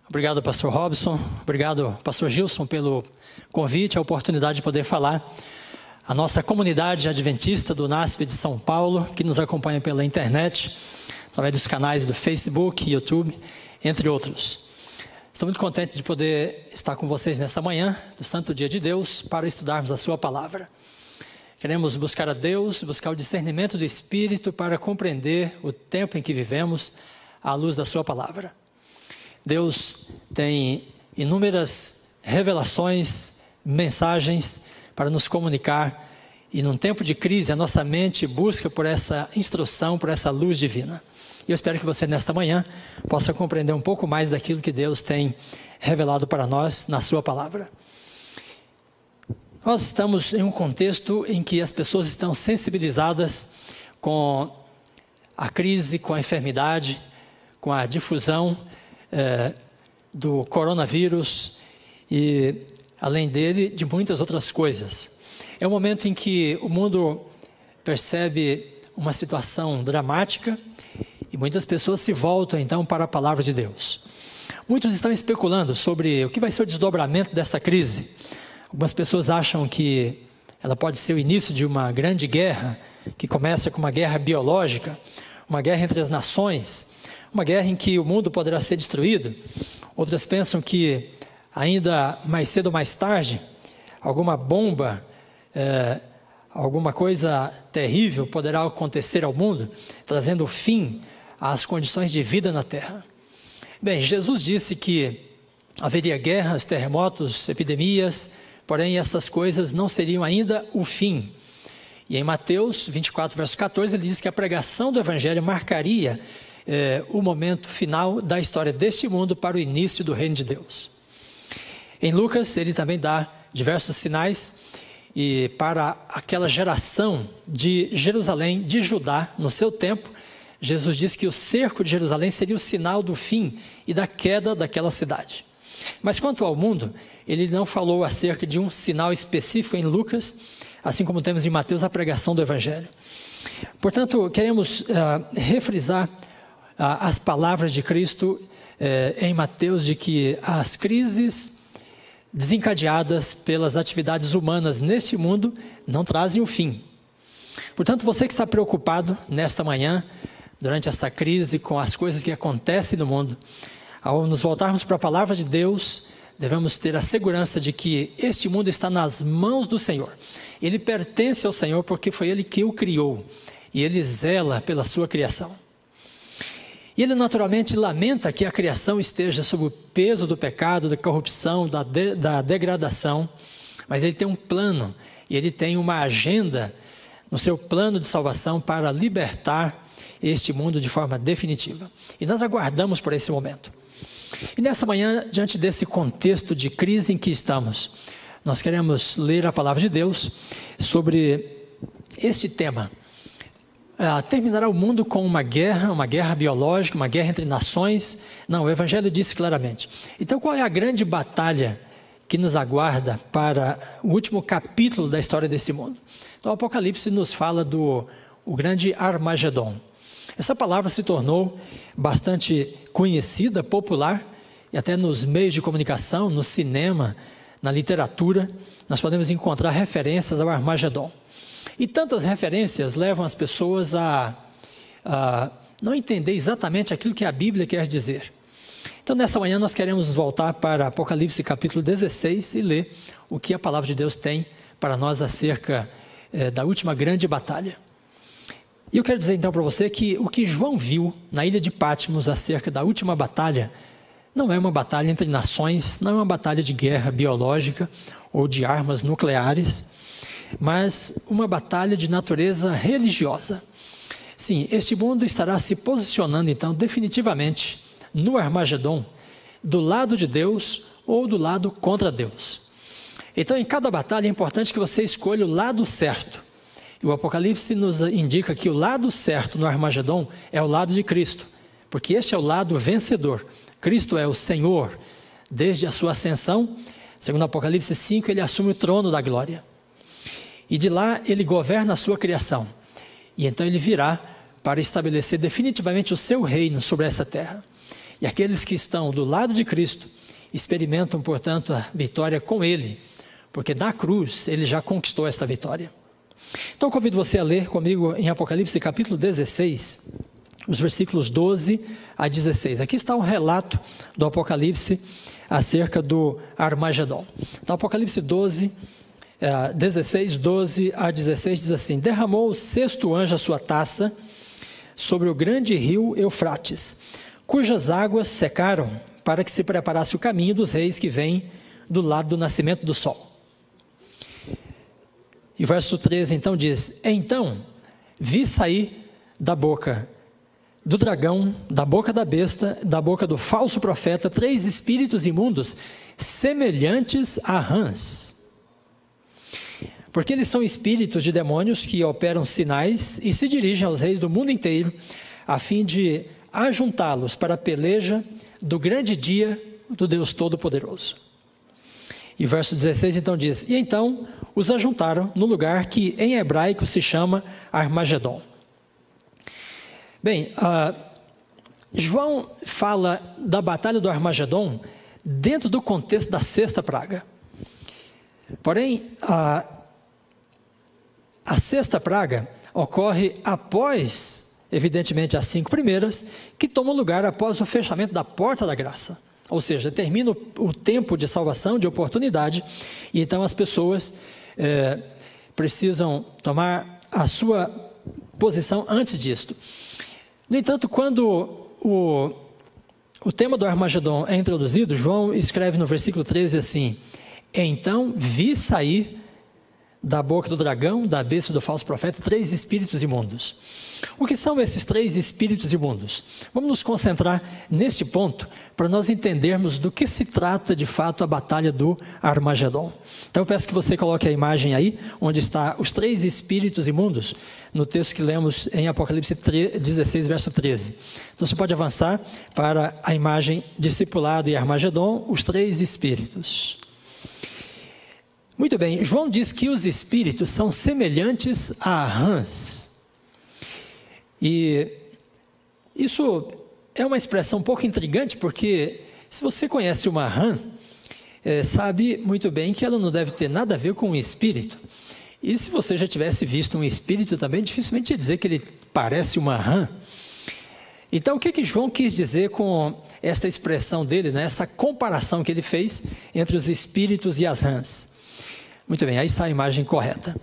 Obrigado, pastor Robson. Obrigado, pastor Gilson, pelo convite, a oportunidade de poder falar. A nossa comunidade adventista do NASP de São Paulo, que nos acompanha pela internet, através dos canais do Facebook, YouTube, entre outros. Estou muito contente de poder estar com vocês nesta manhã, do Santo Dia de Deus, para estudarmos a sua palavra. Queremos buscar a Deus, buscar o discernimento do Espírito para compreender o tempo em que vivemos à luz da sua palavra. Deus tem inúmeras revelações, mensagens para nos comunicar, e num tempo de crise a nossa mente busca por essa instrução, por essa luz divina. E eu espero que você nesta manhã possa compreender um pouco mais daquilo que Deus tem revelado para nós na sua palavra. Nós estamos em um contexto em que as pessoas estão sensibilizadas com a crise, com a enfermidade, com a difusão do coronavírus e, além dele, de muitas outras coisas. É um momento em que o mundo percebe uma situação dramática e muitas pessoas se voltam então para a palavra de Deus. Muitos estão especulando sobre o que vai ser o desdobramento desta crise. Algumas pessoas acham que ela pode ser o início de uma grande guerra, que começa com uma guerra biológica, uma guerra entre as nações, uma guerra em que o mundo poderá ser destruído. Outras pensam que ainda mais cedo ou mais tarde, alguma bomba, alguma coisa terrível poderá acontecer ao mundo, trazendo fim às condições de vida na terra. Bem, Jesus disse que haveria guerras, terremotos, epidemias, porém estas coisas não seriam ainda o fim. E em Mateus 24, verso 14, ele diz que a pregação do Evangelho marcaria o momento final da história deste mundo para o início do reino de Deus. Em Lucas, ele também dá diversos sinais e para aquela geração de Jerusalém, de Judá, no seu tempo, Jesus diz que o cerco de Jerusalém seria o sinal do fim e da queda daquela cidade. Mas quanto ao mundo, ele não falou acerca de um sinal específico em Lucas, assim como temos em Mateus a pregação do Evangelho. Portanto, queremos refrisar as palavras de Cristo em Mateus, de que as crises desencadeadas pelas atividades humanas neste mundo não trazem o fim. Portanto, você que está preocupado nesta manhã, durante esta crise, com as coisas que acontecem no mundo, ao nos voltarmos para a palavra de Deus, devemos ter a segurança de que este mundo está nas mãos do Senhor. Ele pertence ao Senhor porque foi Ele que o criou e Ele zela pela sua criação. E Ele naturalmente lamenta que a criação esteja sob o peso do pecado, da corrupção, da degradação, mas Ele tem um plano e Ele tem uma agenda no seu plano de salvação para libertar este mundo de forma definitiva. E nós aguardamos por esse momento. E nesta manhã, diante desse contexto de crise em que estamos, nós queremos ler a palavra de Deus sobre este tema. Terminará o mundo com uma guerra biológica, uma guerra entre nações? Não, o Evangelho disse claramente. Então, qual é a grande batalha que nos aguarda para o último capítulo da história desse mundo? Então, o Apocalipse nos fala do grande Armagedon. Essa palavra se tornou bastante conhecida, popular, e até nos meios de comunicação, no cinema, na literatura, nós podemos encontrar referências ao Armagedon. E tantas referências levam as pessoas a não entender exatamente aquilo que a Bíblia quer dizer. Então, nesta manhã, nós queremos voltar para Apocalipse capítulo 16 e ler o que a palavra de Deus tem para nós acerca da última grande batalha. E eu quero dizer então para você que o que João viu na ilha de Patmos acerca da última batalha não é uma batalha entre nações, não é uma batalha de guerra biológica ou de armas nucleares, mas uma batalha de natureza religiosa. Sim, este mundo estará se posicionando então definitivamente no Armagedon, do lado de Deus ou do lado contra Deus. Então, em cada batalha é importante que você escolha o lado certo. E o Apocalipse nos indica que o lado certo no Armagedon é o lado de Cristo, porque este é o lado vencedor. Cristo é o Senhor, desde a sua ascensão, segundo Apocalipse 5, ele assume o trono da glória. E de lá ele governa a sua criação. E então ele virá para estabelecer definitivamente o seu reino sobre esta terra. E aqueles que estão do lado de Cristo experimentam, portanto, a vitória com Ele, porque na cruz Ele já conquistou esta vitória. Então, convido você a ler comigo em Apocalipse capítulo 16, os versículos 12 a 16. Aqui está um relato do Apocalipse acerca do Armagedon. Então, Apocalipse 16, 12 a 16 diz assim: derramou o sexto anjo a sua taça sobre o grande rio Eufrates, cujas águas secaram, para que se preparasse o caminho dos reis que vêm do lado do nascimento do sol. E o verso 13 então diz: então vi sair da boca do dragão, da boca da besta, da boca do falso profeta, 3 espíritos imundos, semelhantes a rãs. Porque eles são espíritos de demônios que operam sinais e se dirigem aos reis do mundo inteiro, a fim de ajuntá-los para a peleja do grande dia do Deus Todo-Poderoso. E o verso 16 então diz: e então os ajuntaram no lugar que em hebraico se chama Armagedon. Bem, João fala da batalha do Armagedon dentro do contexto da sexta praga. Porém, a sexta praga ocorre após, evidentemente, as 5 primeiras, que tomam lugar após o fechamento da porta da graça. Ou seja, termina o tempo de salvação, de oportunidade, e então as pessoas precisam tomar a sua posição antes disto. No entanto, quando o tema do Armagedon é introduzido, João escreve no versículo 13 assim: então vi sair da boca do dragão, da besta e do falso profeta, 3 espíritos imundos. O que são esses 3 espíritos imundos? Vamos nos concentrar neste ponto, para nós entendermos do que se trata de fato a batalha do Armagedon. Então eu peço que você coloque a imagem aí, onde está os 3 espíritos imundos, no texto que lemos em Apocalipse 16, verso 13. Então você pode avançar para a imagem discipulado e Armagedon, os 3 espíritos. Muito bem, João diz que os espíritos são semelhantes a rãs. E isso é uma expressão um pouco intrigante, porque se você conhece uma rã, sabe muito bem que ela não deve ter nada a ver com um espírito. E se você já tivesse visto um espírito também, dificilmente ia dizer que ele parece uma rã. Então, o que João quis dizer com esta expressão dele, né, essa comparação que ele fez entre os espíritos e as rãs? Muito bem, aí está a imagem correta.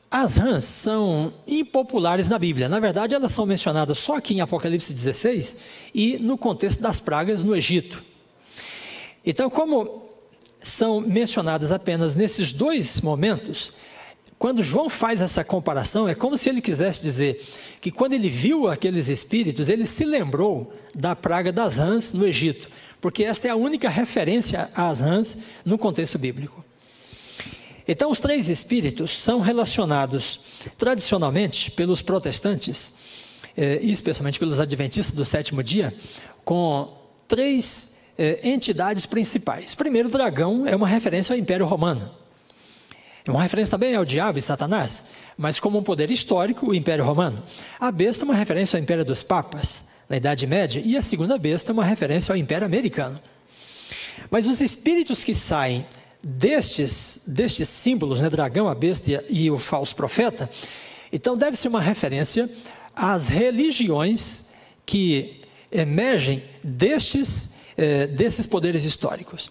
As rãs são impopulares na Bíblia. Na verdade, elas são mencionadas só aqui em Apocalipse 16 e no contexto das pragas no Egito. Então, como são mencionadas apenas nesses 2 momentos, quando João faz essa comparação, é como se ele quisesse dizer que quando ele viu aqueles espíritos, ele se lembrou da praga das rãs no Egito, porque esta é a única referência às rãs no contexto bíblico. Então, os 3 espíritos são relacionados tradicionalmente pelos protestantes, e especialmente pelos adventistas do 7º dia, com 3 entidades principais. Primeiro, o dragão é uma referência ao Império Romano. É uma referência também ao diabo e Satanás, mas como um poder histórico, o Império Romano. A besta é uma referência ao Império dos Papas, na Idade Média, e a segunda besta é uma referência ao Império Americano. Mas os espíritos que saem destes símbolos, né, dragão, a besta e o falso profeta, então deve ser uma referência às religiões que emergem desses poderes históricos.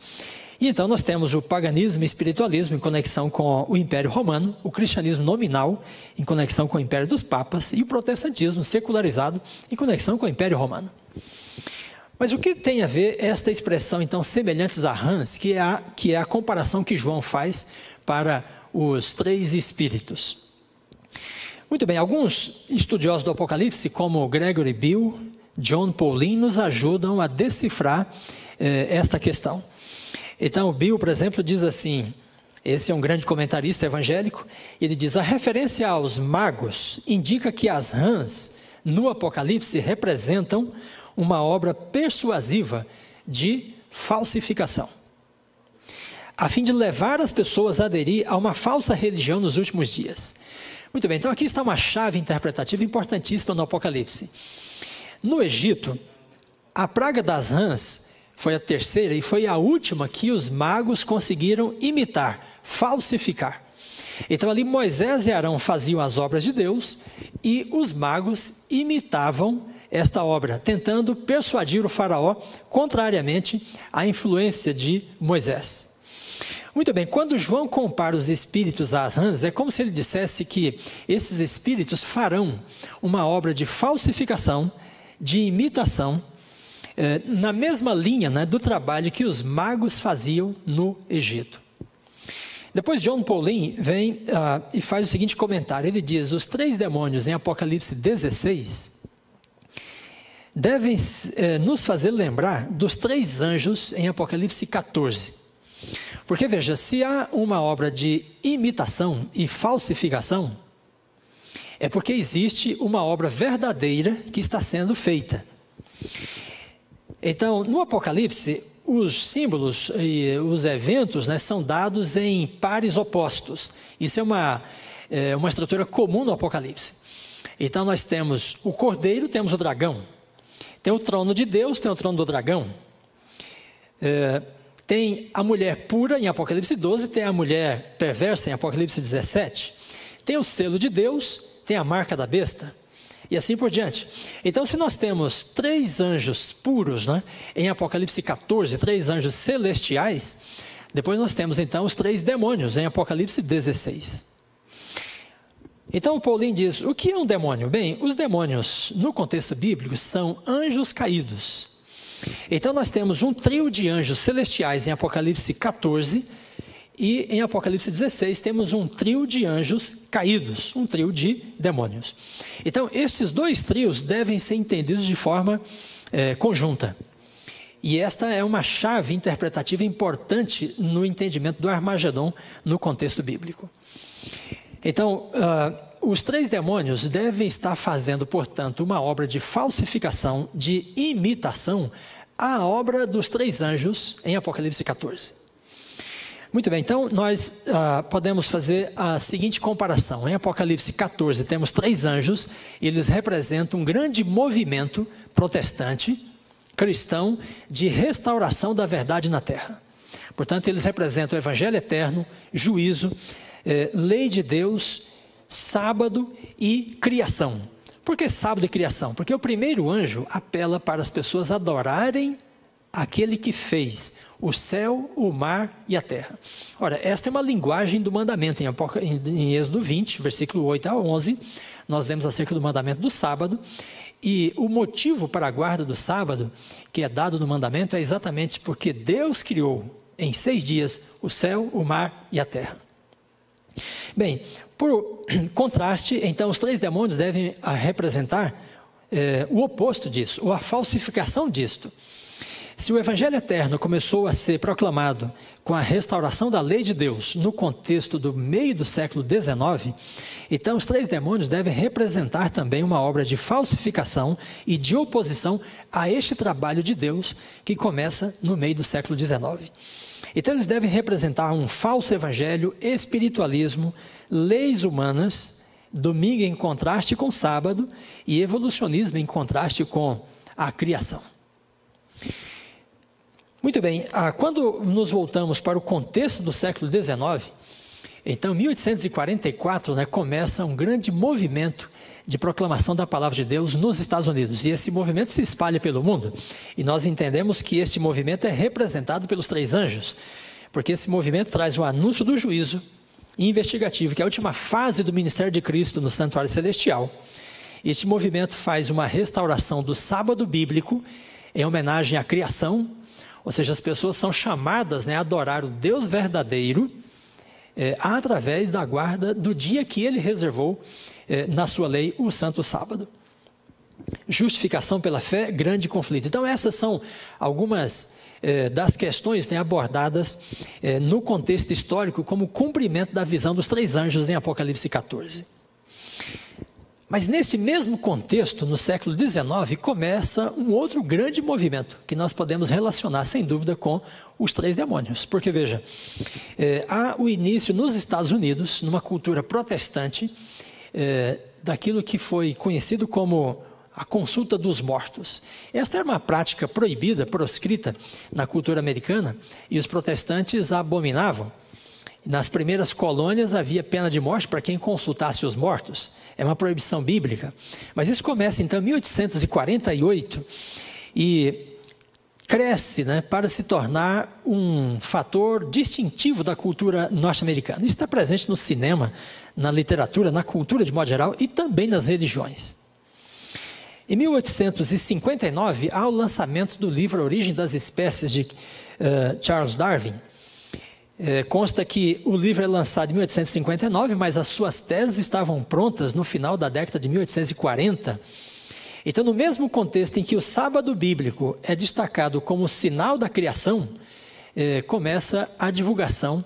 E então nós temos o paganismo e espiritualismo em conexão com o Império Romano, o cristianismo nominal em conexão com o Império dos Papas e o protestantismo secularizado em conexão com o Império Romano. Mas o que tem a ver esta expressão, então, semelhantes a rãs, que é a comparação que João faz para os 3 espíritos? Muito bem, alguns estudiosos do Apocalipse, como Gregory Bill, John Paulin, nos ajudam a decifrar esta questão. Então, o Bill, por exemplo, diz assim, esse é um grande comentarista evangélico, ele diz: a referência aos magos indica que as rãs no Apocalipse representam uma obra persuasiva de falsificação, a fim de levar as pessoas a aderir a uma falsa religião nos últimos dias. Muito bem, então aqui está uma chave interpretativa importantíssima no Apocalipse. No Egito, a praga das rãs foi a terceira e foi a última que os magos conseguiram imitar, falsificar. Então ali Moisés e Arão faziam as obras de Deus e os magos imitavam esta obra, tentando persuadir o faraó, contrariamente à influência de Moisés. Muito bem, quando João compara os espíritos às rãs, é como se ele dissesse que esses espíritos farão uma obra de falsificação, de imitação, na mesma linha, né, do trabalho que os magos faziam no Egito. Depois John Paulin vem e faz o seguinte comentário, ele diz, os 3 demônios em Apocalipse 16 devem nos fazer lembrar dos 3 anjos em Apocalipse 14. Porque veja, se há uma obra de imitação e falsificação, é porque existe uma obra verdadeira que está sendo feita. Então, no Apocalipse, os símbolos e os eventos, né, são dados em pares opostos. Isso é uma estrutura comum no Apocalipse. Então, nós temos o cordeiro, temos o dragão. Tem o trono de Deus, tem o trono do dragão. Tem a mulher pura em Apocalipse 12, tem a mulher perversa em Apocalipse 17. Tem o selo de Deus, tem a marca da besta. E assim por diante. Então, se nós temos 3 anjos puros, né, em Apocalipse 14, 3 anjos celestiais, depois nós temos então os 3 demônios em Apocalipse 16. Então, o Paulin diz, o que é um demônio? Bem, os demônios, no contexto bíblico, são anjos caídos. Então, nós temos um trio de anjos celestiais em Apocalipse 14 e em Apocalipse 16 temos um trio de anjos caídos, um trio de demônios. Então, esses 2 trios devem ser entendidos de forma conjunta. E esta é uma chave interpretativa importante no entendimento do Armagedon no contexto bíblico. Então, os 3 demônios devem estar fazendo, portanto, uma obra de falsificação, de imitação, à obra dos 3 anjos em Apocalipse 14. Muito bem, então nós podemos fazer a seguinte comparação. Em Apocalipse 14 temos 3 anjos, eles representam um grande movimento protestante, cristão, de restauração da verdade na terra. Portanto, eles representam o evangelho eterno, juízo, lei de Deus, sábado e criação. Por que sábado e criação? Porque o primeiro anjo apela para as pessoas adorarem aquele que fez o céu, o mar e a terra. Ora, esta é uma linguagem do mandamento. Em Êxodo 20, versículo 8 a 11, nós lemos acerca do mandamento do sábado. E o motivo para a guarda do sábado, que é dado no mandamento, é exatamente porque Deus criou em 6 dias o céu, o mar e a terra. Bem, por contraste, então os 3 demônios devem representar o oposto disso, ou a falsificação disto. Se o evangelho eterno começou a ser proclamado com a restauração da lei de Deus no contexto do meio do século XIX, então os 3 demônios devem representar também uma obra de falsificação e de oposição a este trabalho de Deus que começa no meio do século XIX. Então eles devem representar um falso evangelho, espiritualismo, leis humanas, domingo em contraste com sábado e evolucionismo em contraste com a criação. Muito bem, quando nos voltamos para o contexto do século XIX, então em 1844, começa um grande movimento de proclamação da palavra de Deus nos Estados Unidos. E esse movimento se espalha pelo mundo. E nós entendemos que este movimento é representado pelos 3 anjos, porque esse movimento traz o anúncio do juízo investigativo, que é a última fase do ministério de Cristo no santuário celestial. Este movimento faz uma restauração do sábado bíblico em homenagem à criação, ou seja, as pessoas são chamadas a adorar o Deus verdadeiro através da guarda do dia que ele reservou na sua lei, o santo sábado. Justificação pela fé, grande conflito. Então essas são algumas das questões abordadas no contexto histórico como cumprimento da visão dos 3 anjos em Apocalipse 14. Mas nesse mesmo contexto, no século XIX, começa um outro grande movimento que nós podemos relacionar, sem dúvida, com os 3 demônios. Porque, veja, há o início nos Estados Unidos, numa cultura protestante, daquilo que foi conhecido como a consulta dos mortos. Esta era uma prática proibida, proscrita na cultura americana, e os protestantes a abominavam. Nas primeiras colônias havia pena de morte para quem consultasse os mortos. É uma proibição bíblica. Mas isso começa então em 1848 e cresce, para se tornar um fator distintivo da cultura norte-americana. Isso está presente no cinema, na literatura, na cultura de modo geral e também nas religiões. Em 1859, há o lançamento do livro A Origem das Espécies, de Charles Darwin. Consta que o livro é lançado em 1859, mas as suas teses estavam prontas no final da década de 1840. Então, no mesmo contexto em que o sábado bíblico é destacado como sinal da criação, começa a divulgação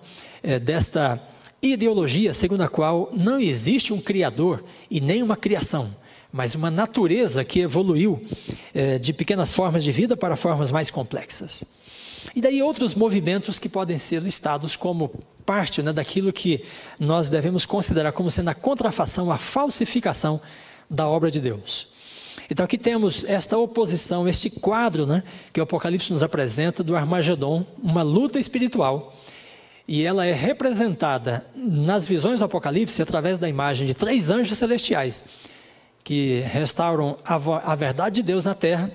desta ideologia segundo a qual não existe um criador e nem uma criação, mas uma natureza que evoluiu de pequenas formas de vida para formas mais complexas. E daí outros movimentos que podem ser listados como parte daquilo que nós devemos considerar como sendo a contrafação, a falsificação da obra de Deus. Então aqui temos esta oposição, este quadro que o Apocalipse nos apresenta do Armagedon, uma luta espiritual, e ela é representada nas visões do Apocalipse através da imagem de 3 anjos celestiais, que restauram a verdade de Deus na terra,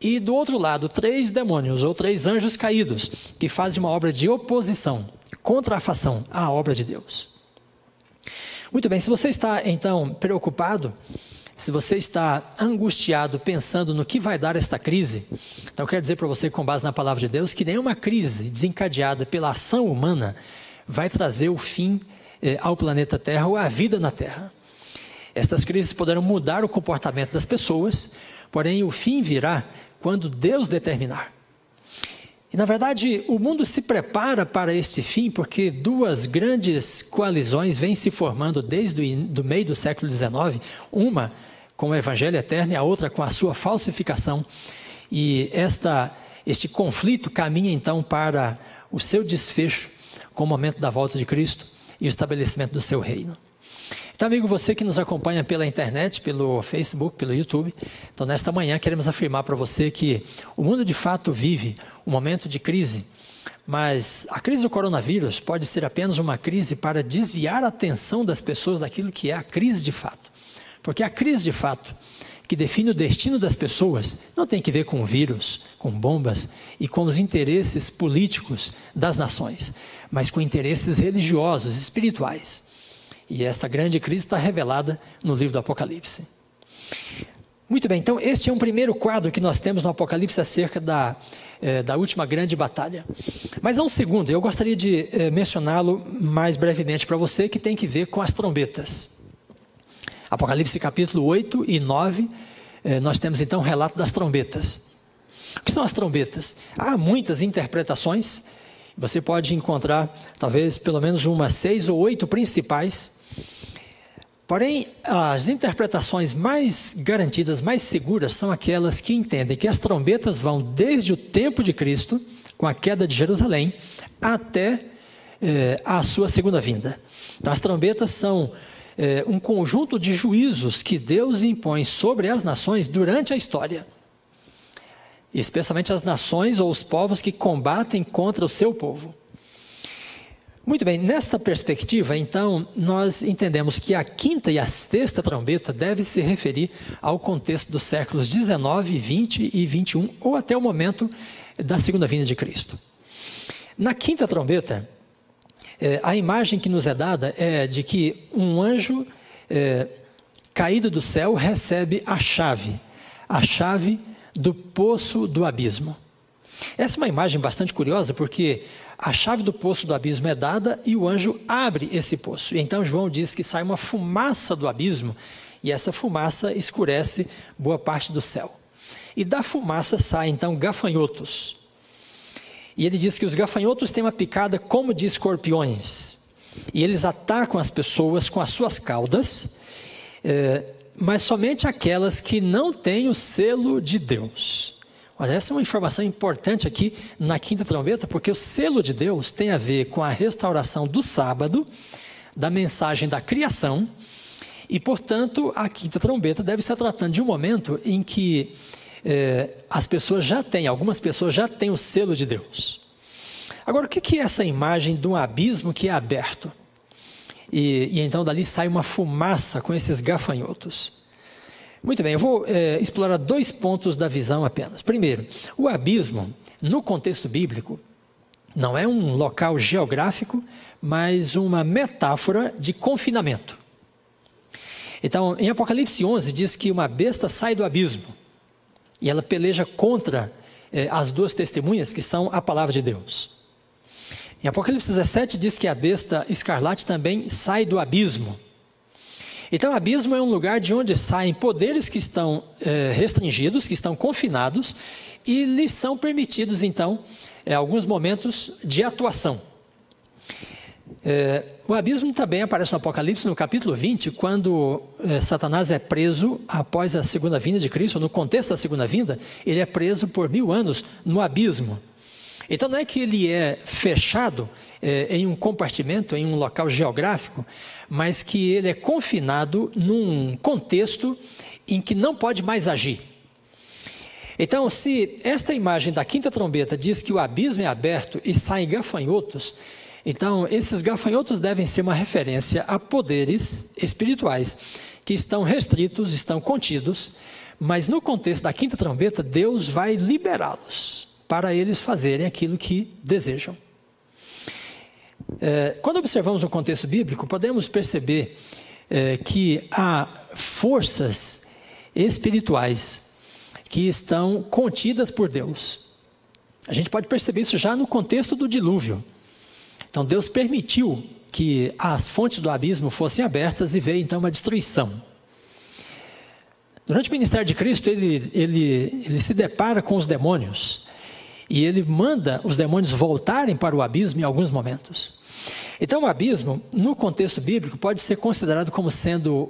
e do outro lado 3 demônios, ou 3 anjos caídos, que fazem uma obra de oposição, contrafação à obra de Deus. Muito bem, se você está então preocupado, se você está angustiado pensando no que vai dar esta crise, então eu quero dizer para você, com base na palavra de Deus, que nenhuma crise desencadeada pela ação humana vai trazer o fim ao planeta Terra ou à vida na Terra. Estas crises poderão mudar o comportamento das pessoas, porém o fim virá quando Deus determinar. E na verdade o mundo se prepara para este fim porque 2 grandes coalizões vêm se formando desde o meio do século XIX, uma com o Evangelho eterno e a outra com a sua falsificação. E este conflito caminha então para o seu desfecho com o momento da volta de Cristo e o estabelecimento do seu reino. Então, amigo, você que nos acompanha pela internet, pelo Facebook, pelo YouTube, então nesta manhã queremos afirmar para você que o mundo de fato vive um momento de crise, mas a crise do coronavírus pode ser apenas uma crise para desviar a atenção das pessoas daquilo que é a crise de fato. Porque a crise de fato, que define o destino das pessoas, não tem que ver com vírus, com bombas e com os interesses políticos das nações, mas com interesses religiosos, espirituais. E esta grande crise está revelada no livro do Apocalipse. Muito bem, então este é um primeiro quadro que nós temos no Apocalipse acerca da última grande batalha. Mas há um segundo, eu gostaria de mencioná-lo mais brevemente para você, que tem que ver com as trombetas. Apocalipse capítulo 8 e 9, nós temos então um relato das trombetas. O que são as trombetas? Há muitas interpretações, você pode encontrar talvez pelo menos umas 6 ou 8 principais. Porém, as interpretações mais garantidas, mais seguras, são aquelas que entendem que as trombetas vão desde o tempo de Cristo, com a queda de Jerusalém, até a sua segunda vinda. Então, as trombetas são um conjunto de juízos que Deus impõe sobre as nações durante a história, especialmente as nações ou os povos que combatem contra o seu povo. Muito bem, nesta perspectiva, então, nós entendemos que a 5ª e a 6ª trombeta deve se referir ao contexto dos séculos 19, 20 e 21, ou até o momento da segunda vinda de Cristo. Na 5ª trombeta, a imagem que nos é dada é de que um anjo caído do céu recebe a chave do poço do abismo. Essa é uma imagem bastante curiosa, porque a chave do poço do abismo é dada e o anjo abre esse poço. E então João diz que sai uma fumaça do abismo, e essa fumaça escurece boa parte do céu. E da fumaça saem então gafanhotos. E ele diz que os gafanhotos têm uma picada como de escorpiões. E eles atacam as pessoas com as suas caudas, mas somente aquelas que não têm o selo de Deus. Olha, essa é uma informação importante aqui na 5ª trombeta, porque o selo de Deus tem a ver com a restauração do sábado, da mensagem da criação, E, portanto, a quinta trombeta deve estar tratando de um momento em que algumas pessoas já têm o selo de Deus. Agora, o que é essa imagem de um abismo que é aberto? E então dali sai uma fumaça com esses gafanhotos. Muito bem, eu vou explorar 2 pontos da visão apenas. Primeiro, o abismo, no contexto bíblico, não é um local geográfico, mas uma metáfora de confinamento. Então, em Apocalipse 11, diz que uma besta sai do abismo e ela peleja contra as 2 testemunhas, que são a palavra de Deus. Em Apocalipse 17, diz que a besta escarlate também sai do abismo. Então, o abismo é um lugar de onde saem poderes que estão restringidos, que estão confinados, e lhes são permitidos, então, alguns momentos de atuação. O abismo também aparece no Apocalipse, no capítulo 20, quando Satanás é preso após a segunda vinda de Cristo. No contexto da segunda vinda, ele é preso por 1000 anos no abismo. Então não é que ele é fechado em um compartimento, em um local geográfico, mas que ele é confinado num contexto em que não pode mais agir. Então, se esta imagem da quinta trombeta diz que o abismo é aberto e saem gafanhotos, então esses gafanhotos devem ser uma referência a poderes espirituais que estão restritos, estão contidos, mas no contexto da quinta trombeta, Deus vai liberá-los para eles fazerem aquilo que desejam. Quando observamos o contexto bíblico, podemos perceber que há forças espirituais que estão contidas por Deus. A gente pode perceber isso já no contexto do dilúvio. Então Deus permitiu que as fontes do abismo fossem abertas e veio então uma destruição. Durante o ministério de Cristo, ele se depara com os demônios e ele manda os demônios voltarem para o abismo em alguns momentos. Então o abismo, no contexto bíblico, pode ser considerado como sendo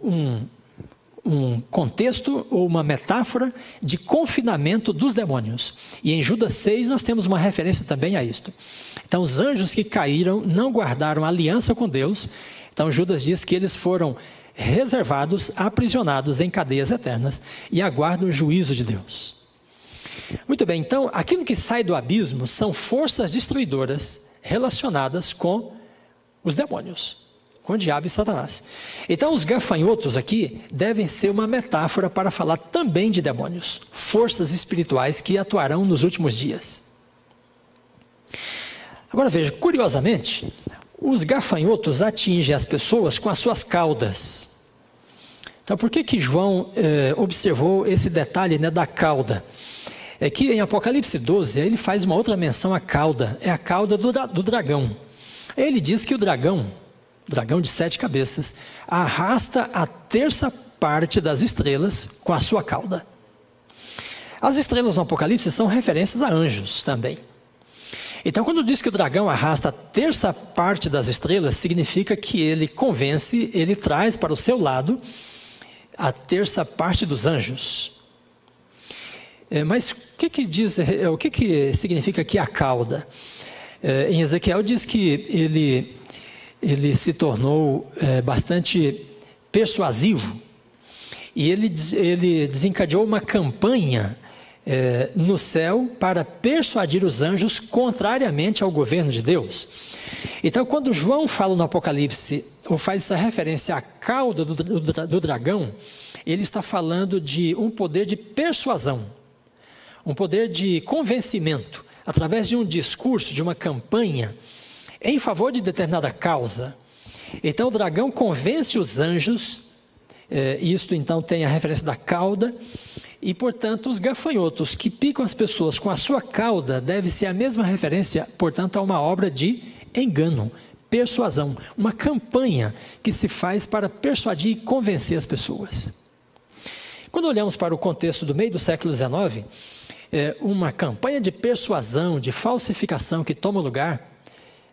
um contexto ou uma metáfora de confinamento dos demônios. E em Judas 6 nós temos uma referência também a isto. Então os anjos que caíram não guardaram aliança com Deus. Então Judas diz que eles foram reservados, aprisionados em cadeias eternas e aguardam o juízo de Deus. Muito bem, então aquilo que sai do abismo são forças destruidoras relacionadas com os demônios, com o diabo e Satanás. Então os gafanhotos aqui devem ser uma metáfora para falar também de demônios, forças espirituais que atuarão nos últimos dias. Agora veja, curiosamente, os gafanhotos atingem as pessoas com as suas caudas. Então por que João observou esse detalhe, né, da cauda? É que em Apocalipse 12, ele faz uma outra menção à cauda, é a cauda do dragão. Ele diz que o dragão de 7 cabeças, arrasta a terça parte das estrelas com a sua cauda. As estrelas no Apocalipse são referências a anjos também. Então quando diz que o dragão arrasta a terça parte das estrelas, significa que ele convence, ele traz para o seu lado a terça parte dos anjos. Mas o que significa aqui a cauda? Em Ezequiel diz que ele se tornou bastante persuasivo e ele desencadeou uma campanha no céu para persuadir os anjos contrariamente ao governo de Deus. Então quando João fala no Apocalipse, ou faz essa referência à cauda do dragão, ele está falando de um poder de persuasão, um poder de convencimento, através de um discurso, de uma campanha, em favor de determinada causa. Então o dragão convence os anjos, isto então tem a referência da cauda, e portanto os gafanhotos que picam as pessoas com a sua cauda, deve ser a mesma referência, portanto, a uma obra de engano, persuasão, uma campanha que se faz para persuadir e convencer as pessoas. Quando olhamos para o contexto do meio do século XIX, uma campanha de persuasão, de falsificação que toma lugar,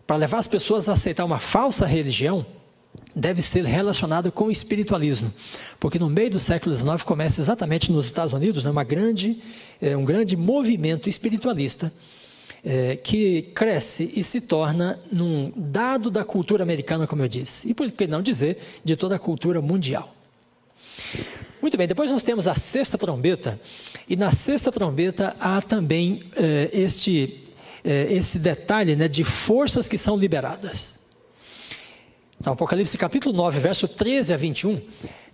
para levar as pessoas a aceitar uma falsa religião, deve ser relacionado com o espiritualismo, porque no meio do século XIX começa exatamente nos Estados Unidos, né, um grande movimento espiritualista que cresce e se torna num dado da cultura americana, como eu disse, e por que não dizer, de toda a cultura mundial. Muito bem, depois nós temos a sexta trombeta, e na sexta trombeta há também esse detalhe, né, de forças que são liberadas. Então, Apocalipse capítulo 9, verso 13 a 21,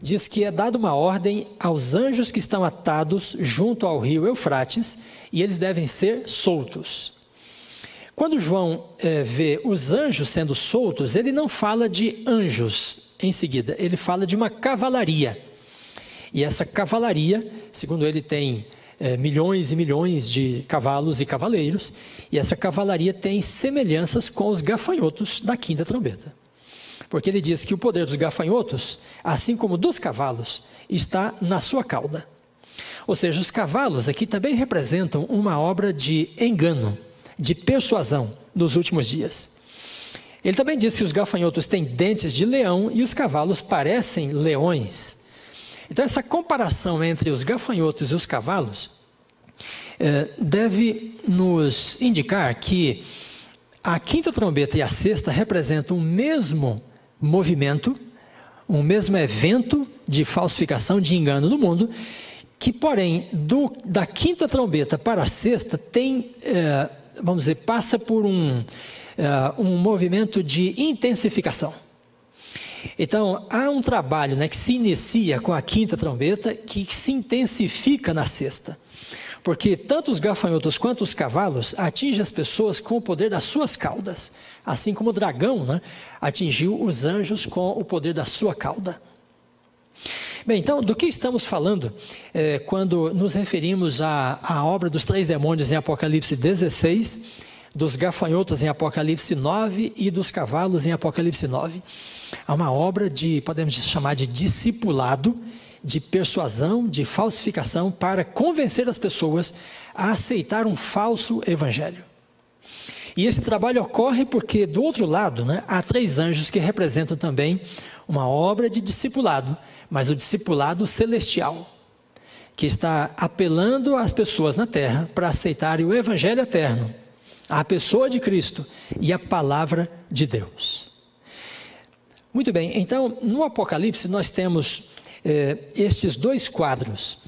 diz que é dada uma ordem aos anjos que estão atados junto ao rio Eufrates, e eles devem ser soltos. Quando João vê os anjos sendo soltos, ele não fala de anjos em seguida, ele fala de uma cavalaria. E essa cavalaria, segundo ele, tem milhões e milhões de cavalos e cavaleiros, e essa cavalaria tem semelhanças com os gafanhotos da quinta trombeta. Porque ele diz que o poder dos gafanhotos, assim como dos cavalos, está na sua cauda. Ou seja, os cavalos aqui também representam uma obra de engano, de persuasão nos últimos dias. Ele também diz que os gafanhotos têm dentes de leão e os cavalos parecem leões. Então, essa comparação entre os gafanhotos e os cavalos deve nos indicar que a quinta trombeta e a sexta representam o mesmo movimento, um mesmo evento de falsificação, de engano no mundo, que, porém, da quinta trombeta para a sexta tem, vamos dizer, passa por um movimento de intensificação. Então, há um trabalho, né, que se inicia com a quinta trombeta, que se intensifica na sexta. Porque tanto os gafanhotos quanto os cavalos atingem as pessoas com o poder das suas caudas. Assim como o dragão, né, atingiu os anjos com o poder da sua cauda. Bem, então, do que estamos falando quando nos referimos à obra dos três demônios em Apocalipse 16, dos gafanhotos em Apocalipse 9 e dos cavalos em Apocalipse 9? Há uma obra podemos chamar de discipulado, de persuasão, de falsificação, para convencer as pessoas a aceitar um falso evangelho. E esse trabalho ocorre porque, do outro lado, né, há três anjos que representam também uma obra de discipulado, mas o discipulado celestial, que está apelando às pessoas na terra para aceitarem o evangelho eterno, a pessoa de Cristo e a palavra de Deus. Muito bem, então, no Apocalipse nós temos estes dois quadros,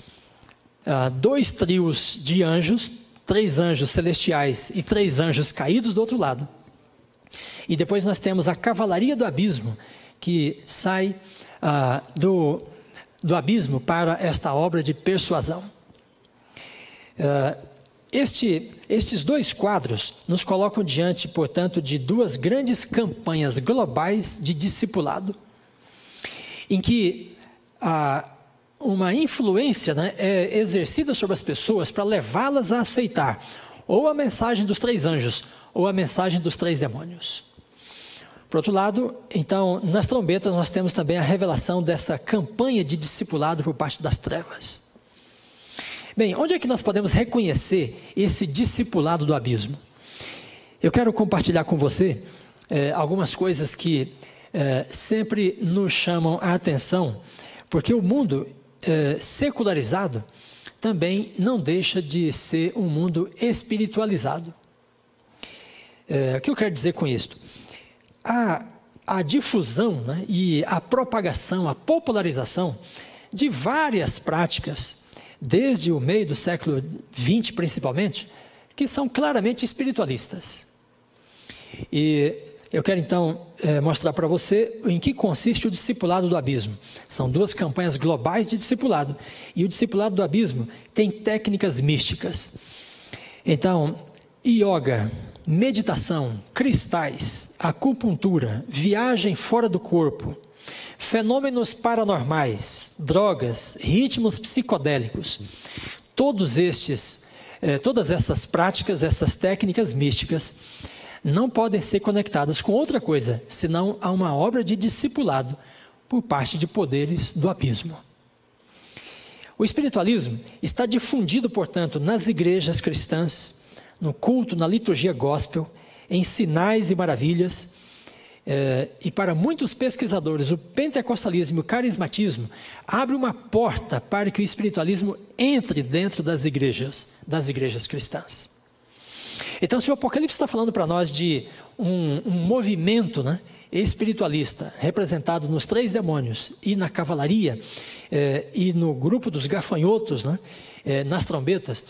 dois trios de anjos, três anjos celestiais e três anjos caídos do outro lado. E depois nós temos a cavalaria do abismo, que sai do abismo para esta obra de persuasão. Estes dois quadros nos colocam diante, portanto, de duas grandes campanhas globais de discipulado, em que uma influência, né, é exercida sobre as pessoas para levá-las a aceitar ou a mensagem dos três anjos ou a mensagem dos três demônios. Por outro lado, então, nas trombetas nós temos também a revelação dessa campanha de discipulado por parte das trevas. Bem, onde é que nós podemos reconhecer esse discipulado do abismo? Eu quero compartilhar com você algumas coisas que sempre nos chamam a atenção, porque o mundo secularizado também não deixa de ser um mundo espiritualizado. O que eu quero dizer com isso? A difusão, né, e a propagação, a popularização de várias práticas, desde o meio do século XX principalmente, que são claramente espiritualistas. E eu quero então mostrar para você em que consiste o discipulado do abismo. São duas campanhas globais de discipulado, e o discipulado do abismo tem técnicas místicas. Então, yoga, meditação, cristais, acupuntura, viagem fora do corpo, fenômenos paranormais, drogas, ritmos psicodélicos, todas essas práticas, essas técnicas místicas, não podem ser conectadas com outra coisa, senão a uma obra de discipulado por parte de poderes do abismo. O espiritualismo está difundido, portanto, nas igrejas cristãs, no culto, na liturgia gospel, em sinais e maravilhas, e para muitos pesquisadores, o pentecostalismo e o carismatismo abre uma porta para que o espiritualismo entre dentro das igrejas cristãs. Então, se o Apocalipse está falando para nós de um movimento, né, espiritualista, representado nos 3 demônios e na cavalaria, e no grupo dos gafanhotos, né, nas trombetas,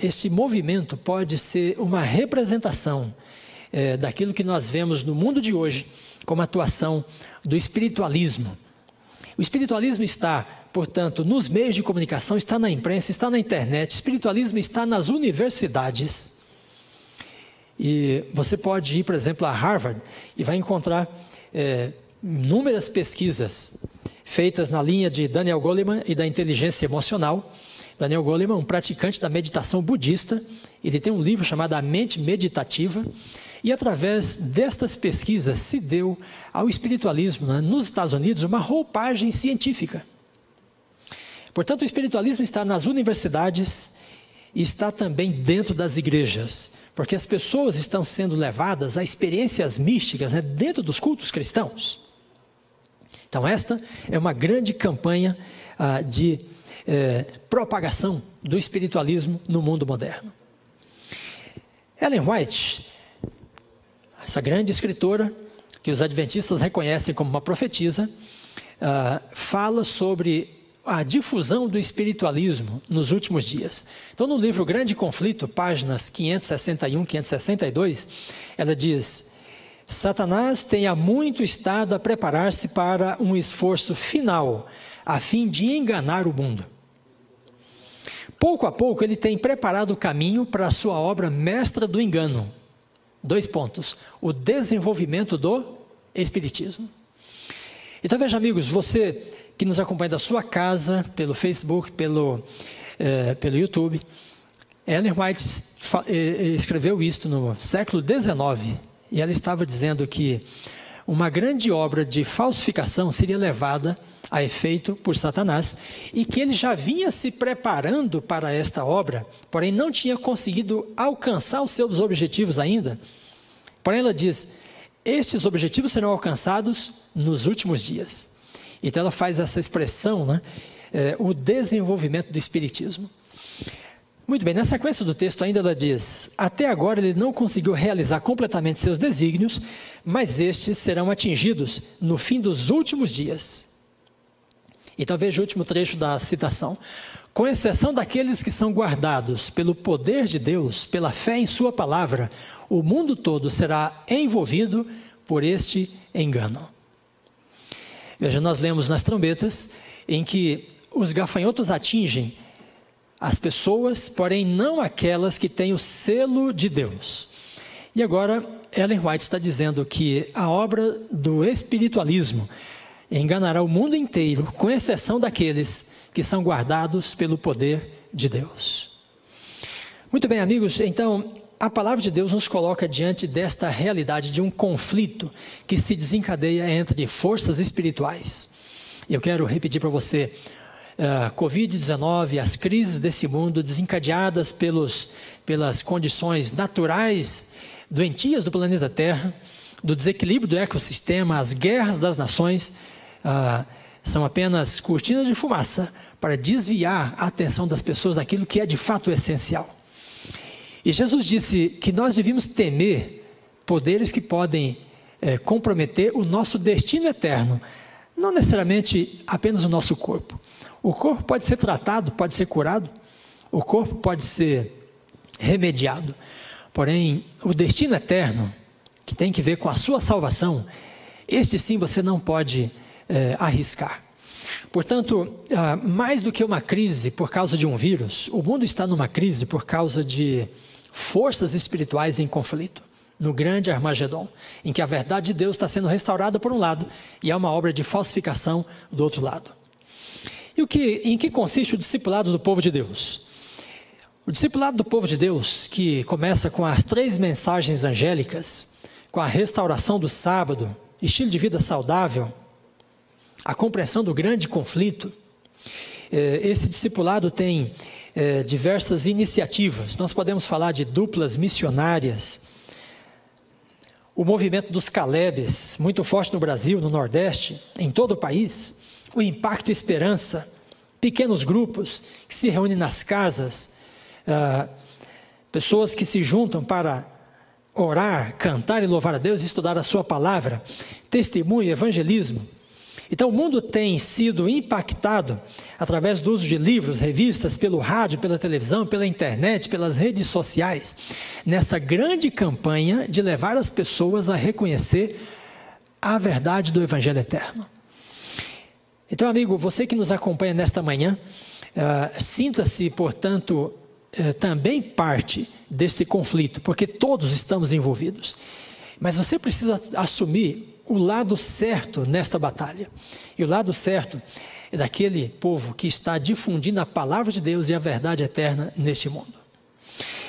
este movimento pode ser uma representação daquilo que nós vemos no mundo de hoje como atuação do espiritualismo. O espiritualismo está, portanto, nos meios de comunicação, está na imprensa, está na internet. O espiritualismo está nas universidades. E você pode ir, por exemplo, a Harvard e vai encontrar inúmeras pesquisas feitas na linha de Daniel Goleman e da inteligência emocional. Daniel Goleman, um praticante da meditação budista, ele tem um livro chamado A Mente Meditativa, e através destas pesquisas se deu ao espiritualismo, né, nos Estados Unidos, uma roupagem científica. Portanto, o espiritualismo está nas universidades e está também dentro das igrejas, porque as pessoas estão sendo levadas a experiências místicas, né, dentro dos cultos cristãos. Então, esta é uma grande campanha de propagação do espiritualismo no mundo moderno. Ellen White, essa grande escritora, que os adventistas reconhecem como uma profetisa, fala sobre a difusão do espiritualismo nos últimos dias. Então, no livro Grande Conflito, páginas 561, 562, ela diz: Satanás tem há muito estado a preparar-se para um esforço final, a fim de enganar o mundo. Pouco a pouco, ele tem preparado o caminho para a sua obra mestra do engano. 2 pontos. O desenvolvimento do espiritismo. Então, veja, amigos, você que nos acompanha da sua casa, pelo Facebook, pelo YouTube, Ellen White escreveu isto no século XIX, e ela estava dizendo que uma grande obra de falsificação seria levada a efeito por Satanás, e que ele já vinha se preparando para esta obra, porém não tinha conseguido alcançar os seus objetivos ainda. Porém, ela diz: estes objetivos serão alcançados nos últimos dias. Então ela faz essa expressão, né, o desenvolvimento do espiritismo. Muito bem, na sequência do texto ainda ela diz: até agora ele não conseguiu realizar completamente seus desígnios, mas estes serão atingidos no fim dos últimos dias. Então veja o último trecho da citação: com exceção daqueles que são guardados pelo poder de Deus, pela fé em sua palavra, o mundo todo será envolvido por este engano. Veja, nós lemos nas trombetas em que os gafanhotos atingem as pessoas, porém não aquelas que têm o selo de Deus. E agora Ellen White está dizendo que a obra do espiritualismo enganará o mundo inteiro, com exceção daqueles que são guardados pelo poder de Deus. Muito bem, amigos, então a palavra de Deus nos coloca diante desta realidade de um conflito que se desencadeia entre forças espirituais. E eu quero repetir para você: Covid-19, as crises desse mundo desencadeadas pelas condições naturais doentias do planeta Terra, do desequilíbrio do ecossistema, as guerras das nações, são apenas cortinas de fumaça para desviar a atenção das pessoas daquilo que é de fato essencial. E Jesus disse que nós devíamos temer poderes que podem comprometer o nosso destino eterno, não necessariamente apenas o nosso corpo. O corpo pode ser tratado, pode ser curado, o corpo pode ser remediado, porém o destino eterno, que tem que ver com a sua salvação, este sim você não pode arriscar. Portanto, mais do que uma crise por causa de um vírus, o mundo está numa crise por causa de forças espirituais em conflito, no grande Armagedon, em que a verdade de Deus está sendo restaurada por um lado e há uma obra de falsificação do outro lado. E em que consiste o discipulado do povo de Deus? O discipulado do povo de Deus, que começa com as 3 mensagens angélicas, com a restauração do sábado, estilo de vida saudável, a compreensão do grande conflito, esse discipulado tem diversas iniciativas. Nós podemos falar de duplas missionárias, o movimento dos Calebes, muito forte no Brasil, no Nordeste, em todo o país, o Impacto Esperança, pequenos grupos que se reúnem nas casas, pessoas que se juntam para orar, cantar e louvar a Deus, estudar a sua palavra, testemunho, evangelismo. Então o mundo tem sido impactado através do uso de livros, revistas, pelo rádio, pela televisão, pela internet, pelas redes sociais, nessa grande campanha de levar as pessoas a reconhecer a verdade do Evangelho eterno. Então, amigo, você que nos acompanha nesta manhã, sinta-se, portanto, também parte desse conflito, porque todos estamos envolvidos. Mas você precisa assumir o lado certo nesta batalha. E o lado certo é daquele povo que está difundindo a palavra de Deus e a verdade eterna neste mundo.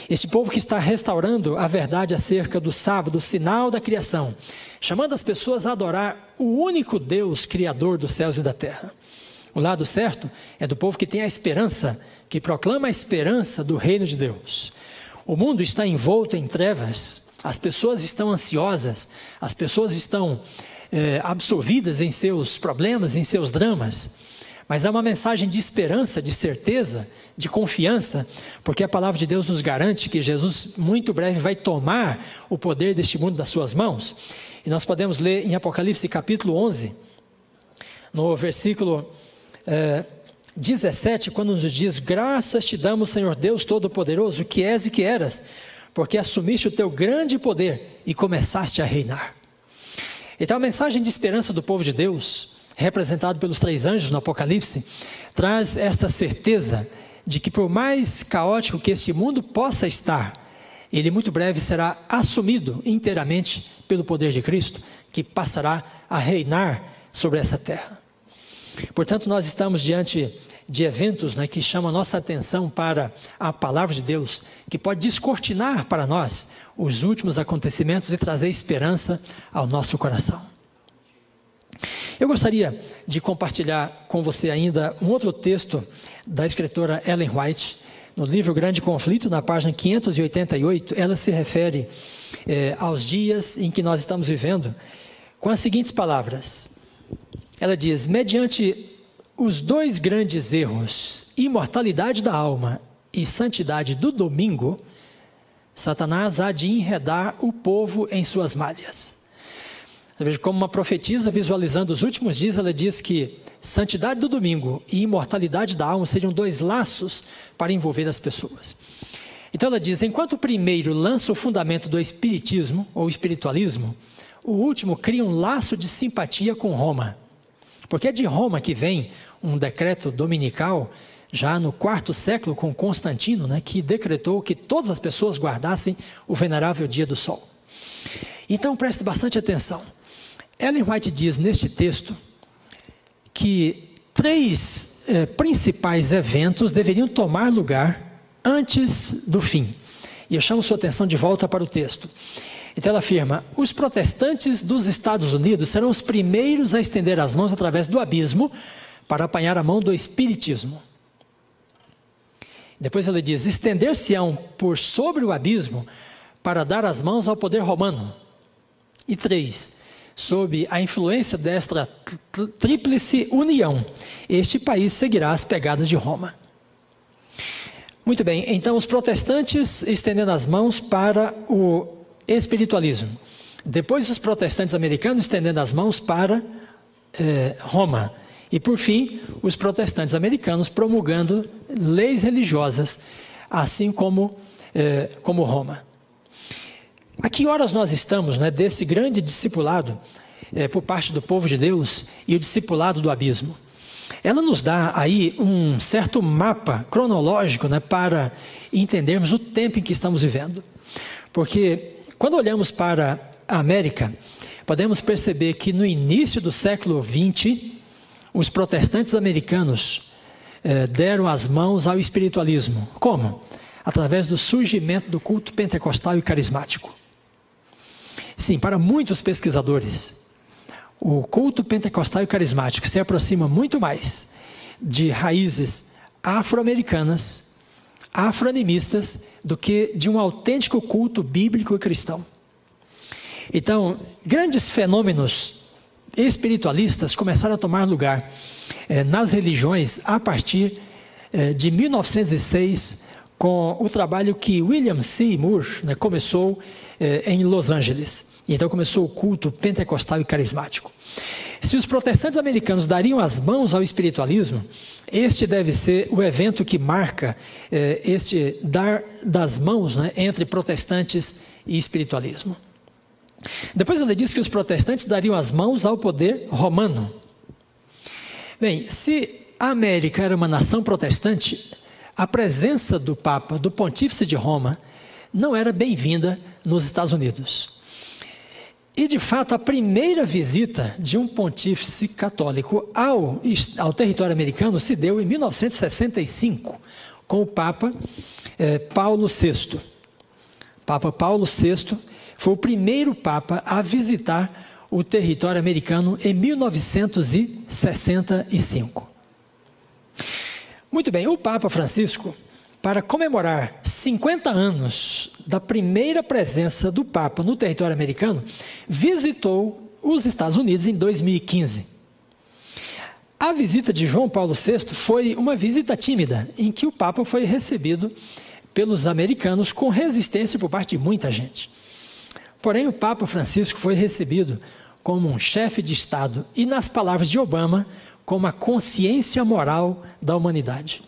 Esse povo que está restaurando a verdade acerca do sábado, o sinal da criação, chamando as pessoas a adorar o único Deus criador dos céus e da terra. O lado certo é do povo que tem a esperança, que proclama a esperança do reino de Deus. O mundo está envolto em trevas, as pessoas estão ansiosas, as pessoas estão absorvidas em seus problemas, em seus dramas, mas é uma mensagem de esperança, de certeza, de confiança, porque a palavra de Deus nos garante que Jesus muito breve vai tomar o poder deste mundo das suas mãos. E nós podemos ler em Apocalipse capítulo 11, no versículo 17, quando nos diz: graças te damos, Senhor Deus Todo-Poderoso, que és e que eras, porque assumiste o teu grande poder e começaste a reinar. Então a mensagem de esperança do povo de Deus, representado pelos 3 anjos no Apocalipse, traz esta certeza de que por mais caótico que este mundo possa estar, ele muito breve será assumido inteiramente pelo poder de Cristo, que passará a reinar sobre essa terra. Portanto, nós estamos diante de eventos, que chamam a nossa atenção para a palavra de Deus, que pode descortinar para nós os últimos acontecimentos e trazer esperança ao nosso coração. Eu gostaria de compartilhar com você ainda um outro texto da escritora Ellen White, no livro Grande Conflito, na página 588, ela se refere aos dias em que nós estamos vivendo, com as seguintes palavras. Ela diz: mediante os 2 grandes erros, imortalidade da alma e santidade do domingo, Satanás há de enredar o povo em suas malhas. Veja, como uma profetisa visualizando os últimos dias, ela diz que santidade do domingo e imortalidade da alma seriam 2 laços para envolver as pessoas. Então ela diz: enquanto o primeiro lança o fundamento do espiritismo ou espiritualismo, o último cria um laço de simpatia com Roma. Porque é de Roma que vem um decreto dominical, já no 4º século, com Constantino, que decretou que todas as pessoas guardassem o venerável dia do sol. Então preste bastante atenção. Ellen White diz neste texto que 3 principais eventos deveriam tomar lugar antes do fim. E eu chamo sua atenção de volta para o texto. Então ela afirma: os protestantes dos Estados Unidos serão os primeiros a estender as mãos através do abismo para apanhar a mão do espiritismo. Depois ela diz: estender-se-ão por sobre o abismo para dar as mãos ao poder romano. E 3, sob a influência desta tríplice união, este país seguirá as pegadas de Roma. Muito bem, então os protestantes estendendo as mãos para o espiritualismo. Depois os protestantes americanos estendendo as mãos para Roma. E por fim, os protestantes americanos promulgando leis religiosas, assim como Roma. A que horas nós estamos, desse grande discipulado por parte do povo de Deus e o discipulado do abismo? Ela nos dá aí um certo mapa cronológico, para entendermos o tempo em que estamos vivendo. Porque quando olhamos para a América, podemos perceber que no início do século XX, os protestantes americanos deram as mãos ao espiritualismo. Como? Através do surgimento do culto pentecostal e carismático. Sim, para muitos pesquisadores, o culto pentecostal e carismático se aproxima muito mais de raízes afro-americanas, afro-animistas, do que de um autêntico culto bíblico e cristão. Então, grandes fenômenos espiritualistas começaram a tomar lugar nas religiões a partir de 1906, com o trabalho que William Seymour, né, começou em Los Angeles. E então começou o culto pentecostal e carismático. Se os protestantes americanos dariam as mãos ao espiritualismo, este deve ser o evento que marca este dar das mãos, né, entre protestantes e espiritualismo. Depois ele diz que os protestantes dariam as mãos ao poder romano. Bem, se a América era uma nação protestante, a presença do Papa, do Pontífice de Roma, não era bem-vinda nos Estados Unidos. E, de fato, a primeira visita de um pontífice católico ao território americano se deu em 1965, com o Papa Paulo VI. Papa Paulo VI foi o primeiro Papa a visitar o território americano em 1965. Muito bem, o Papa Francisco, para comemorar 50 anos da primeira presença do Papa no território americano, visitou os Estados Unidos em 2015. A visita de João Paulo VI foi uma visita tímida, em que o Papa foi recebido pelos americanos com resistência por parte de muita gente. Porém, o Papa Francisco foi recebido como um chefe de Estado e, nas palavras de Obama, como a consciência moral da humanidade.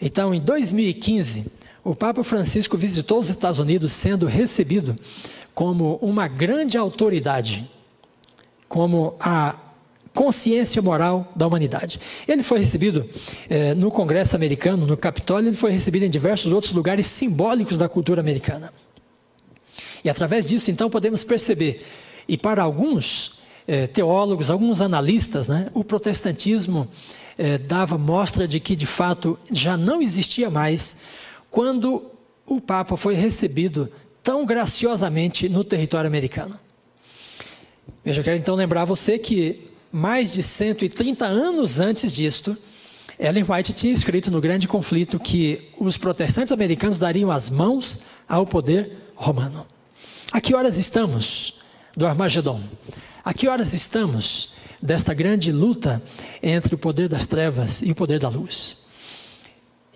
Então, em 2015, o Papa Francisco visitou os Estados Unidos sendo recebido como uma grande autoridade, como a consciência moral da humanidade. Ele foi recebido no Congresso americano, no Capitólio, ele foi recebido em diversos outros lugares simbólicos da cultura americana. E através disso, então, podemos perceber, e para alguns teólogos, alguns analistas, né, o protestantismo dava mostra de que, de fato, já não existia mais quando o Papa foi recebido tão graciosamente no território americano. Veja, eu quero então lembrar você que mais de 130 anos antes disto, Ellen White tinha escrito no Grande Conflito que os protestantes americanos dariam as mãos ao poder romano. A que horas estamos do Armagedon? A que horas estamos desta grande luta entre o poder das trevas e o poder da luz?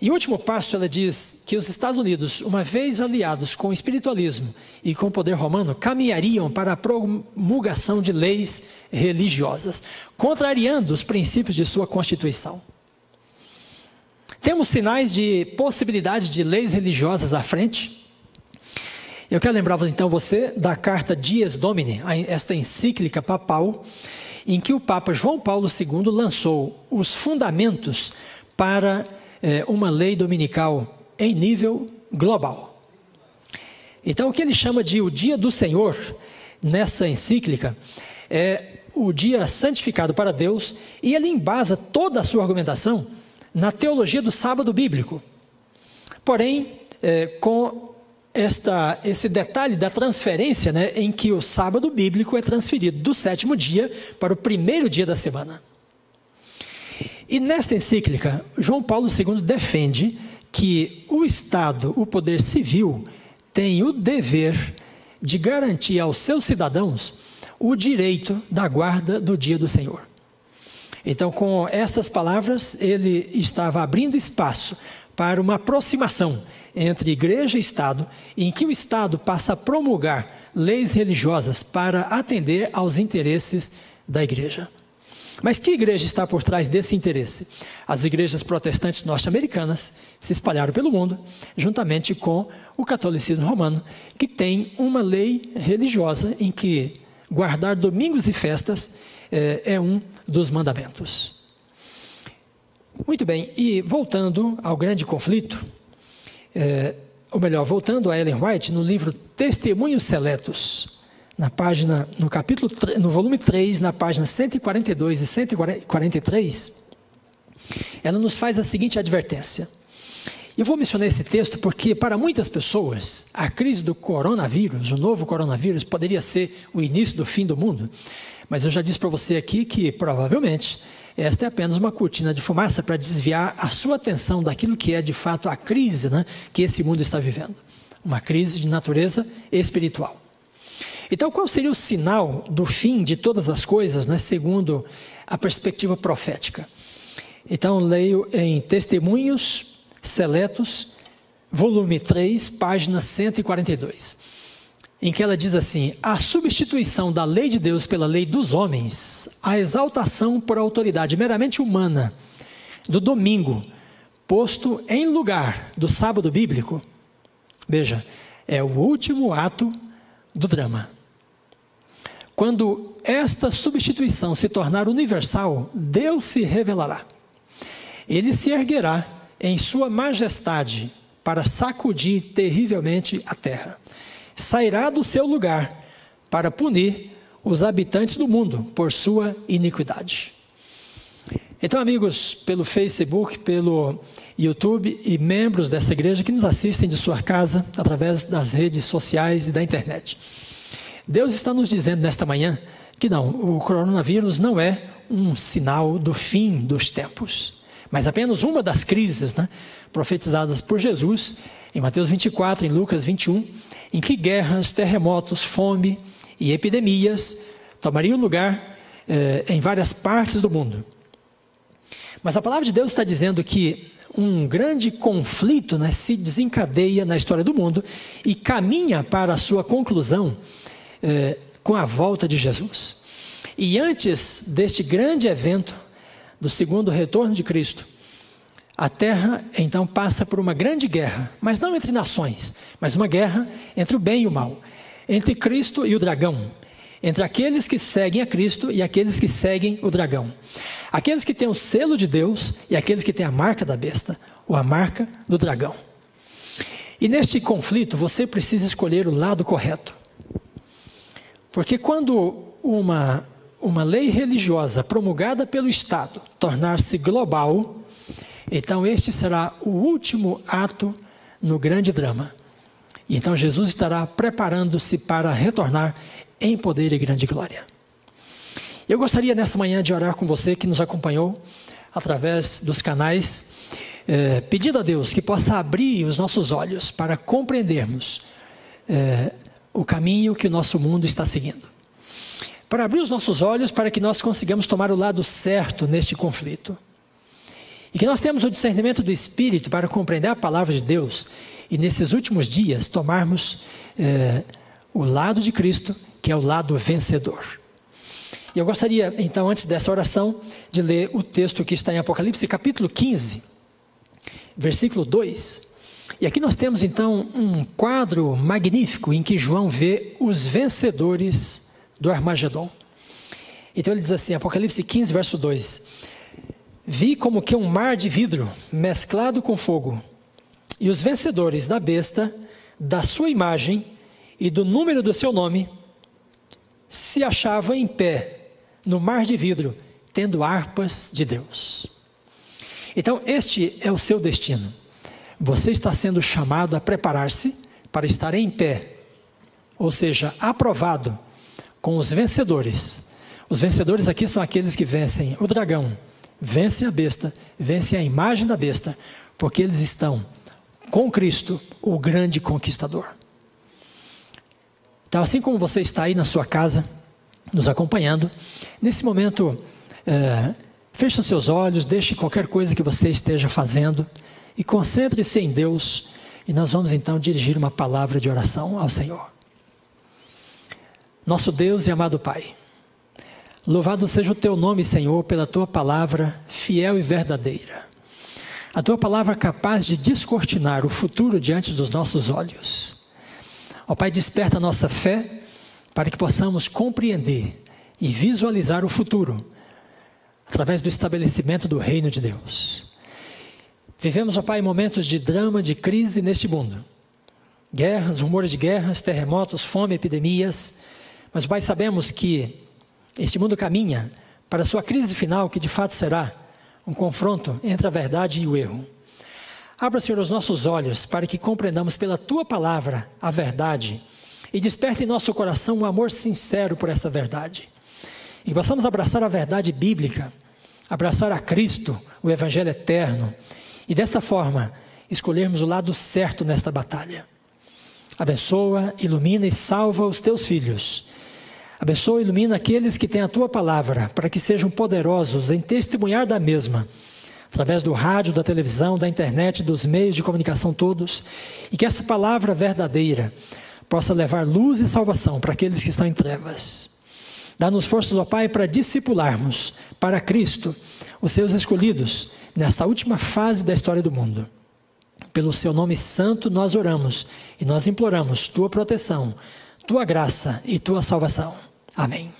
Em último passo, ela diz que os Estados Unidos, uma vez aliados com o espiritualismo e com o poder romano, caminhariam para a promulgação de leis religiosas, contrariando os princípios de sua Constituição. Temos sinais de possibilidade de leis religiosas à frente. Eu quero lembrar então você da carta Dies Domini, esta encíclica papal, em que o Papa João Paulo II lançou os fundamentos para uma lei dominical em nível global. Então, o que ele chama de o Dia do Senhor, nesta encíclica, é o dia santificado para Deus, e ele embasa toda a sua argumentação na teologia do sábado bíblico. Porém, com esse detalhe da transferência, né, em que o sábado bíblico é transferido do 7º dia para o 1º dia da semana. E nesta encíclica, João Paulo II defende que o Estado, o poder civil, tem o dever de garantir aos seus cidadãos o direito da guarda do dia do Senhor. Então, com estas palavras, ele estava abrindo espaço para uma aproximação entre igreja e Estado, em que o Estado passa a promulgar leis religiosas para atender aos interesses da igreja. Mas que igreja está por trás desse interesse? As igrejas protestantes norte-americanas se espalharam pelo mundo, juntamente com o catolicismo romano, que tem uma lei religiosa em que guardar domingos e festas é um dos mandamentos. Muito bem, e voltando ao grande conflito, voltando a Ellen White, no livro Testemunhos Seletos, no volume 3, na página 142 e 143, ela nos faz a seguinte advertência. Eu vou mencionar esse texto porque, para muitas pessoas, a crise do coronavírus, o novo coronavírus, poderia ser o início do fim do mundo. Mas eu já disse para você aqui que, provavelmente, esta é apenas uma cortina de fumaça para desviar a sua atenção daquilo que é, de fato, a crise, né, que esse mundo está vivendo. Uma crise de natureza espiritual. Então, qual seria o sinal do fim de todas as coisas, né, segundo a perspectiva profética? Então, leio em Testemunhos Seletos, volume 3, página 142, em que ela diz assim: a substituição da lei de Deus pela lei dos homens, a exaltação por autoridade meramente humana do domingo, posto em lugar do sábado bíblico, veja, é o último ato do drama. Quando esta substituição se tornar universal, Deus se revelará. Ele se erguerá em sua majestade para sacudir terrivelmente a terra. Sairá do seu lugar para punir os habitantes do mundo por sua iniquidade. Então, amigos, pelo Facebook, pelo YouTube e membros desta igreja que nos assistem de sua casa, através das redes sociais e da internet, Deus está nos dizendo nesta manhã que não, o coronavírus não é um sinal do fim dos tempos, mas apenas uma das crises, profetizadas por Jesus em Mateus 24, em Lucas 21, em que guerras, terremotos, fome e epidemias tomariam lugar em várias partes do mundo. Mas a palavra de Deus está dizendo que um grande conflito se desencadeia na história do mundo e caminha para a sua conclusão com a volta de Jesus. E antes deste grande evento, do segundo retorno de Cristo, a terra então passa por uma grande guerra, mas não entre nações, mas uma guerra entre o bem e o mal, entre Cristo e o dragão, entre aqueles que seguem a Cristo e aqueles que seguem o dragão, aqueles que têm o selo de Deus e aqueles que têm a marca da besta, ou a marca do dragão. E neste conflito você precisa escolher o lado correto, porque quando uma lei religiosa promulgada pelo Estado tornar-se global, então este será o último ato no grande drama. E então Jesus estará preparando-se para retornar em poder e grande glória. Eu gostaria nesta manhã de orar com você que nos acompanhou através dos canais, pedindo a Deus que possa abrir os nossos olhos para compreendermos o caminho que o nosso mundo está seguindo. Para abrir os nossos olhos para que nós consigamos tomar o lado certo neste conflito. E que nós temos o discernimento do Espírito para compreender a palavra de Deus e nesses últimos dias tomarmos o lado de Cristo, que é o lado vencedor. E eu gostaria então, antes desta oração, de ler o texto que está em Apocalipse capítulo 15, versículo 2. E aqui nós temos então um quadro magnífico em que João vê os vencedores do Armagedon. Então ele diz assim, Apocalipse 15, verso 2: vi como que um mar de vidro mesclado com fogo, e os vencedores da besta, da sua imagem e do número do seu nome, se achavam em pé no mar de vidro, tendo harpas de Deus. Então este é o seu destino. Você está sendo chamado a preparar-se para estar em pé, ou seja, aprovado com os vencedores. Os vencedores aqui são aqueles que vencem o dragão, vencem a besta, vencem a imagem da besta, porque eles estão com Cristo, o grande conquistador. Então, assim como você está aí na sua casa, nos acompanhando, nesse momento, feche os seus olhos, deixe qualquer coisa que você esteja fazendo e concentre-se em Deus, e nós vamos então dirigir uma palavra de oração ao Senhor. Nosso Deus e amado Pai, louvado seja o Teu nome, Senhor, pela Tua palavra fiel e verdadeira. A Tua palavra capaz de descortinar o futuro diante dos nossos olhos. Ó Pai, desperta a nossa fé para que possamos compreender e visualizar o futuro através do estabelecimento do reino de Deus. Vivemos, ó Pai, momentos de drama, de crise neste mundo. Guerras, rumores de guerras, terremotos, fome, epidemias. Mas, Pai, sabemos que este mundo caminha para a sua crise final, que de fato será um confronto entre a verdade e o erro. Abra, Senhor, os nossos olhos para que compreendamos pela Tua palavra a verdade e desperte em nosso coração um amor sincero por essa verdade. E que possamos abraçar a verdade bíblica, abraçar a Cristo, o Evangelho eterno, e desta forma escolhermos o lado certo nesta batalha. Abençoa, ilumina e salva os Teus filhos. Abençoa e ilumina aqueles que têm a Tua palavra, para que sejam poderosos em testemunhar da mesma, através do rádio, da televisão, da internet, dos meios de comunicação todos, e que esta palavra verdadeira possa levar luz e salvação para aqueles que estão em trevas. Dá-nos forças, ó Pai, para discipularmos para Cristo os seus escolhidos nesta última fase da história do mundo. Pelo seu nome santo nós oramos e nós imploramos tua proteção, tua graça e tua salvação. Amém.